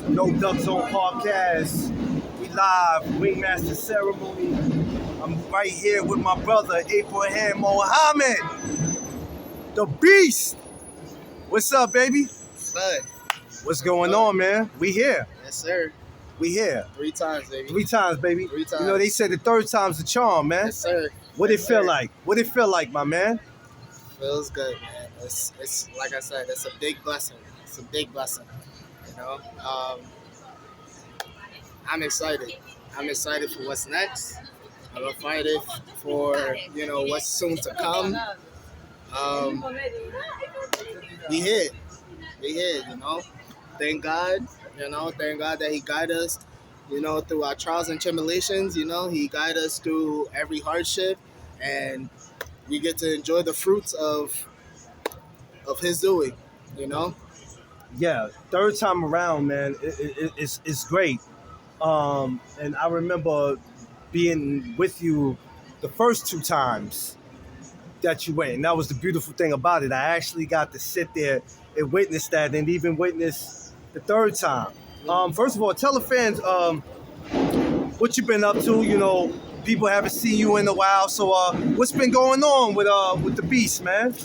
No Duck Zone Podcast. We live, Wingmaster Ceremony. I'm right here with my brother, Abraham Mohammed, the Beast. What's up, baby? Sir. What's going on, man? We here. Yes, sir. We here. 3 times, baby. 3 times, baby. 3 times. You know, they said the third time's the charm, man. Yes, sir. What yes, it feel sir. like? What it feel like, my man? Feels good, man. It's like I said, it's a big blessing. It's a big blessing. You know, I'm excited. I'm excited for what's next. I'm excited for what's soon to come. We here. You know. Thank God. Thank God that He guided us. Through our trials and tribulations. He guided us through every hardship, and we get to enjoy the fruits of His doing. Yeah, third time around, man. It's great. And I remember being with you the first 2 times that you went. And that was the beautiful thing about it. I actually got to sit there and witness that and even witness the third time. First of all, tell the fans what you've been up to. People haven't seen you in a while. So what's been going on with the Beast, man?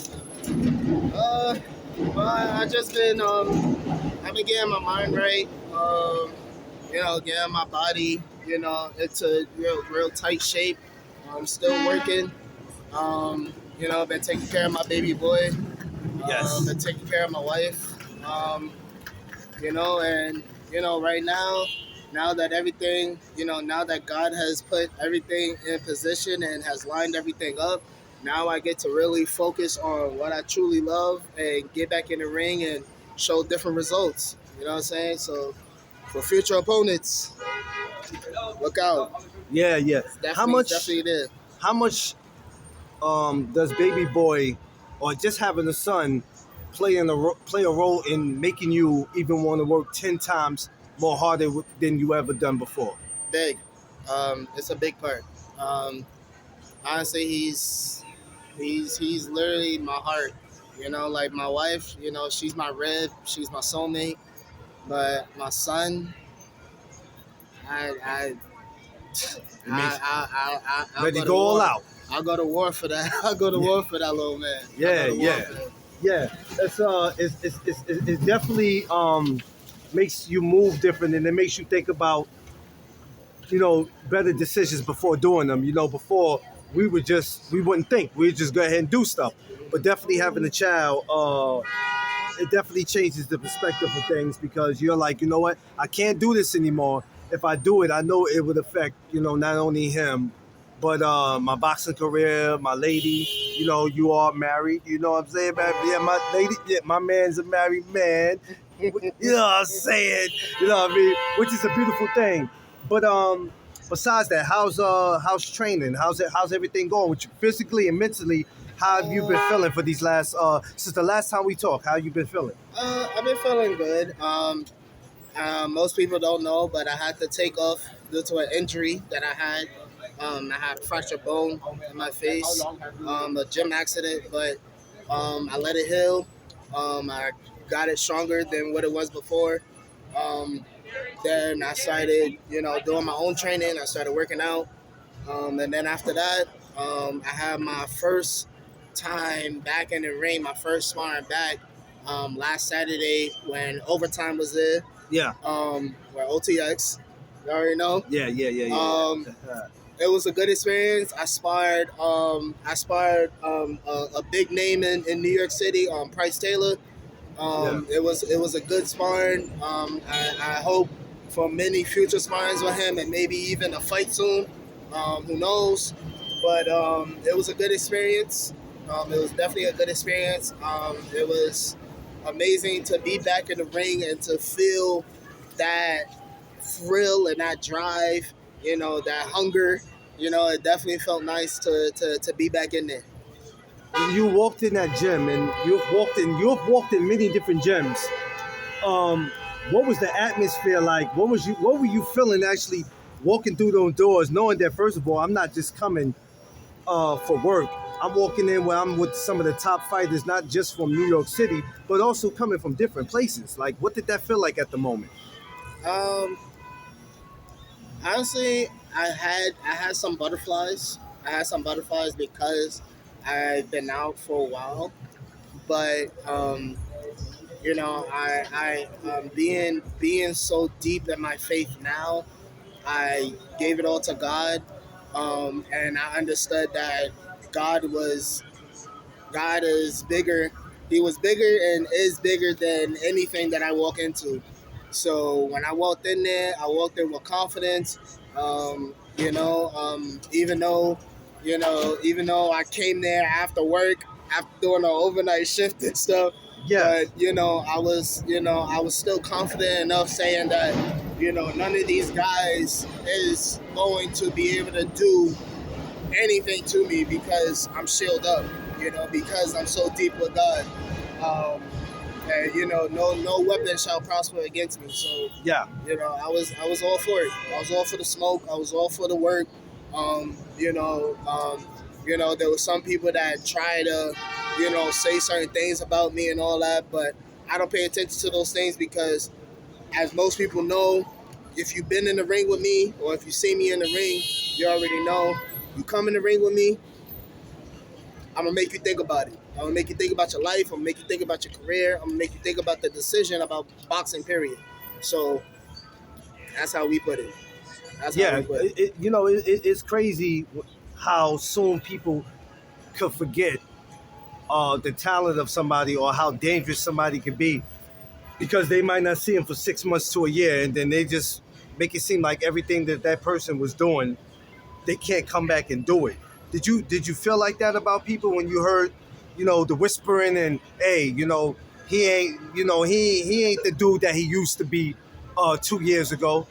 Well, I just been I've been getting my mind right. Getting my body, into real tight shape. I'm still working. I've been taking care of my baby boy. Yes. Been taking care of my wife. Right now that everything, now that God has put everything in position and has lined everything up, now I get to really focus on what I truly love and get back in the ring and show different results. You know what I'm saying? So for future opponents, look out. Yeah. Definitely there. How much does baby boy or just having a son play a role in making you even want to work 10 times more harder than you ever done before? Big. It's a big part. Honestly, he's literally my heart. Like my wife, she's my rib, she's my soulmate. But my son, I'll Ready to go all out. I'll go to war for that. I'll go to war for that little man. Yeah. It's definitely makes you move different, and it makes you think about better decisions before doing them. Before we wouldn't think, we'd just go ahead and do stuff. But definitely having a child, it definitely changes the perspective of things, because you're like, you know what, I can't do this anymore. If I do it, I know it would affect not only him, but my boxing career, my lady. You are married. You know what I'm saying, man? Yeah, my lady. Yeah, my man's a married man. You know what I'm saying? You know what I mean? Which is a beautiful thing. But besides that, how's training? How's everything going with you physically and mentally? How have you been feeling for these last since the last time we talked? How you been feeling? I've been feeling good. Most people don't know, but I had to take off due to an injury that I had. I had a fractured bone in my face, a gym accident, but I let it heal. I got it stronger than what it was before. Then I started, doing my own training. I started working out. And then after that, I had my first time back in the ring, my first sparring back last Saturday when overtime was there. Yeah. Where OTX, you already know. Yeah. It was a good experience. I sparred a big name in New York City, Price Taylor. It was a good sparring. I hope for many future sparrings with him and maybe even a fight soon. Who knows? But it was a good experience. It was definitely a good experience. It was amazing to be back in the ring and to feel that thrill and that drive, that hunger. It definitely felt nice to be back in there. When you walked in that gym, and you've walked in many different gyms, what was the atmosphere like? What were you feeling actually walking through those doors, knowing that, first of all, I'm not just coming for work. I'm walking in where I'm with some of the top fighters, not just from New York City, but also coming from different places. Like, what did that feel like at the moment? Um, Honestly, I had some butterflies. I had some butterflies because I've been out for a while, but being so deep in my faith now, I gave it all to God, and I understood that God was God is bigger. He was bigger and is bigger than anything that I walk into. So when I walked in there, I walked in with confidence. Even though I came there after work, after doing an overnight shift and stuff, Yes. but I was still confident enough saying that none of these guys is going to be able to do anything to me because I'm shielded up, because I'm so deep with God. Um, and no weapon shall prosper against me. So, Yeah. I was all for it. I was all for the smoke. I was all for the work. Um, you know, um, there were some people that try to, say certain things about me and all that, but I don't pay attention to those things because, as most people know, if you've been in the ring with me or if you see me in the ring, you already know. You come in the ring with me, I'm gonna make you think about it. I'm gonna make you think about your life. I'm gonna make you think about your career. I'm gonna make you think about the decision about boxing. Period. So that's how we put it. That's how Yeah. we put it. It's crazy how soon people could forget the talent of somebody or how dangerous somebody could be because they might not see him for 6 months to a year, and then they just make it seem like everything that that person was doing, they can't come back and do it. Did you feel like that about people when you heard, the whispering and hey, he ain't, he ain't the dude that he used to be 2 years ago?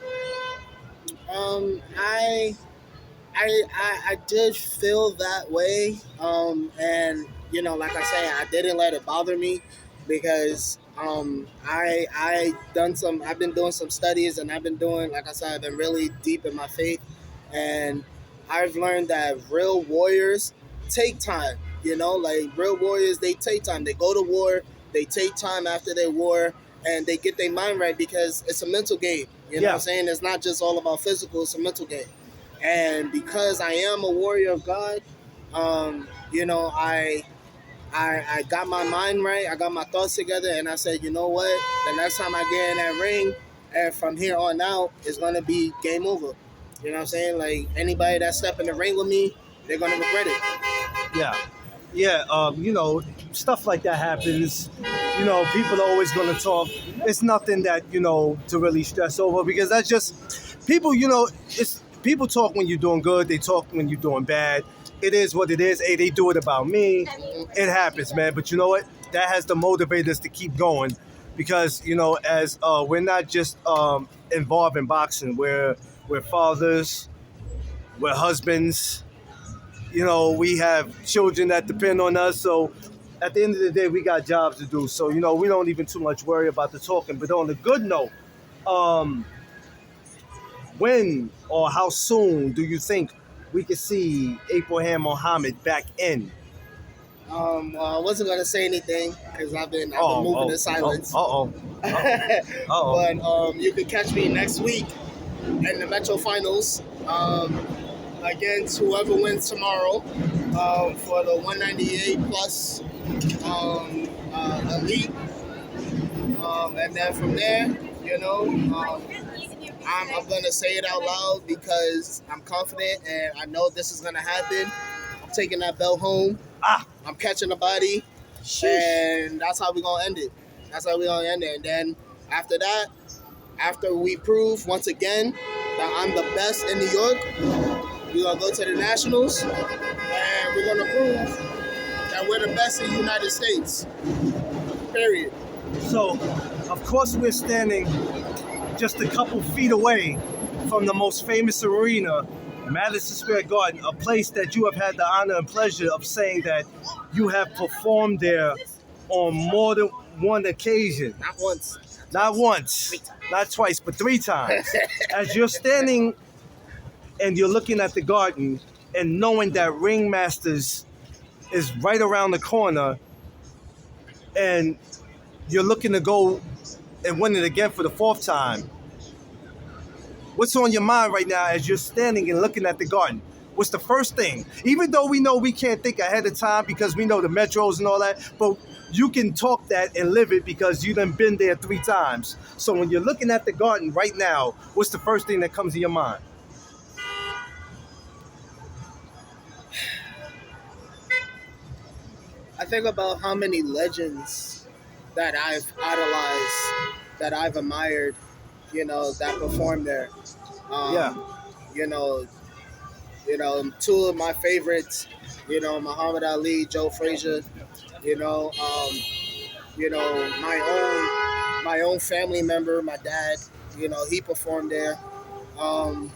I did feel that way, and like I say, I didn't let it bother me because I've been doing some studies and I've been doing, like I said, I've been really deep in my faith, and I've learned that real warriors take time. Like real warriors, they take time. They go to war. They take time after their war, and they get their mind right because it's a mental game. You know what I'm Yeah, saying? It's not just all about physical. It's a mental game. And because I am a warrior of God, I got my mind right. I got my thoughts together, and I said, you know what? The next time I get in that ring, and from here on out, it's gonna be game over. You know what I'm saying? Like anybody that step in the ring with me, they're gonna regret it. yeah, yeah. Stuff like that happens. People are always going to talk. It's nothing that to really stress over because that's just people. It's people talk when you're doing good. They talk when you're doing bad. It is what it is. Hey, they do it about me. It happens, man. But you know what? That has to motivate us to keep going because as we're not just involved in boxing. We're fathers. We're husbands. We have children that depend on us. So at the end of the day, we got jobs to do. So, we don't even too much worry about the talking. But on a good note, um, when or how soon do you think we could see Abraham Muhammad back in? I wasn't gonna say anything because I've been Oh, moving oh, in oh, silence. oh, oh, But you can catch me next week in the Metro Finals against whoever wins tomorrow for the 198 plus elite, and then from there, I'm gonna say it out loud because I'm confident and I know this is gonna happen. I'm taking that belt home. Ah, I'm catching the body, and that's how we're gonna end it. That's how we're gonna end it. And then after that, after we prove once again that I'm the best in New York, we're gonna go to the Nationals, and we're gonna prove that we're the best in the United States. Period. so, of course, we're standing just a couple feet away from the most famous arena, Madison Square Garden, a place that you have had the honor and pleasure of saying that you have performed there on more than one occasion. Not once. Not once, not twice, but 3 times. As you're standing and you're looking at the garden and knowing that Ringmasters is right around the corner and you're looking to go and win it again for the fourth time, What's on your mind right now as you're standing and looking at the garden? What's the first thing? Even though we know we can't think ahead of time because we know the metros and all that, but you can talk that and live it because you done been there 3 times. So when you're looking at the garden right now, what's the first thing that comes to your mind? I think about how many legends that I've idolized, that I've admired, that performed there. Yeah, Um, you know, two of my favorites, Muhammad Ali, Joe Frazier, you know, um, my own family member, my dad, he performed there. Um,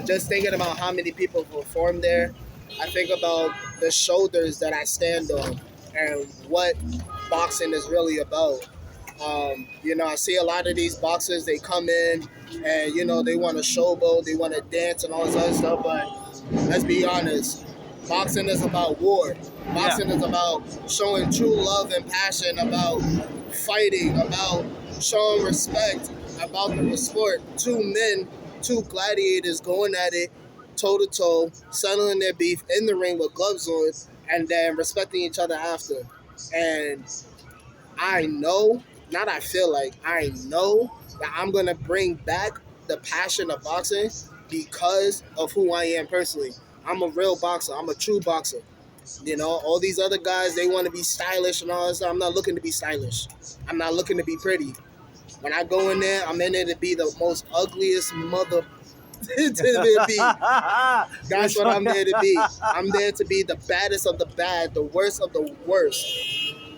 just thinking about how many people performed there, I think about the shoulders that I stand on and what boxing is really about. I see a lot of these boxers, they come in and, they want to showboat, they want to dance and all this other stuff, but let's be honest, boxing is about war. yeah, Boxing is about showing true love and passion, about fighting, about showing respect, about the sport. Two men, two gladiators going at it toe to toe, settling their beef in the ring with gloves on, and then respecting each other after. And I know, not I feel like, I know that I'm going to bring back the passion of boxing because of who I am personally. I'm a real boxer. I'm a true boxer. All these other guys, they want to be stylish and all that stuff. I'm not looking to be stylish. I'm not looking to be pretty. When I go in there, I'm in there to be the most ugliest mother to be. That's what I'm there to be. I'm there to be the baddest of the bad, the worst of the worst.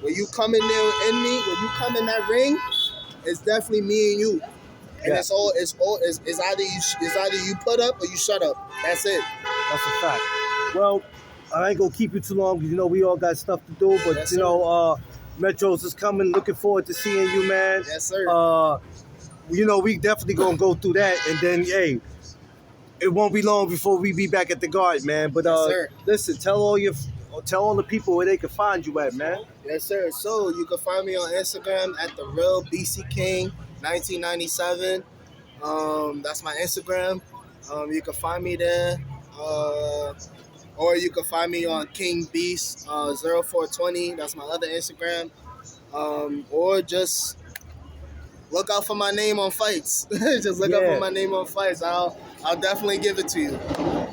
When you come in there in me, when you come in that ring, it's definitely me and you. And yeah. it's either you put up or you shut up. That's it. That's a fact. Well, I ain't gonna keep you too long because we all got stuff to do. But Yes, Metros is coming. Looking forward to seeing you, man. Yes, sir. We definitely gonna go through that, and then hey, it won't be long before we be back at the guard, man. But Yes, sir. listen, tell all the people where they can find you at, man. Yes, sir. So you can find me on Instagram at the real BC King 1997. That's my Instagram. You can find me there. Or you can find me on King Beast 0420. That's my other Instagram. Or just look out for my name on fights. Just look out for my name on fights. I'll definitely give it to you.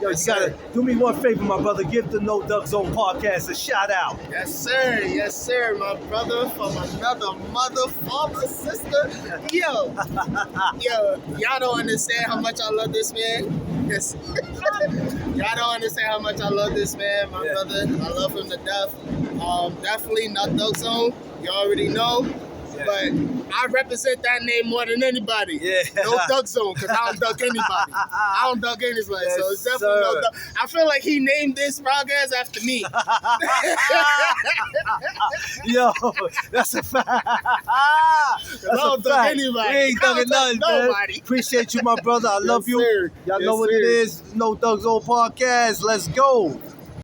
Yo, you gotta do me one favor, my brother. Give the No Duck Zone podcast a shout out. Yes, sir. Yes, sir. My brother from another mother, father, sister. Yo, y'all don't understand how much I love this man. Yes. Y'all don't understand how much I love this man, my brother. I love him to death. Definitely not Duck Zone. You already know. Yeah. But I represent that name more than anybody. Yeah. No Duck Zone, because I don't duck anybody. I don't duck anybody. Yes, so it's definitely sir. no duck. I feel like he named this podcast after me. Yo, that's a fact. That's I don't duck anybody. We ain't ducking nothing, man. Nobody. Appreciate you, my brother. I love you. Sir. Y'all Yes, know what sir. it is. No Duck Zone podcast. Let's go.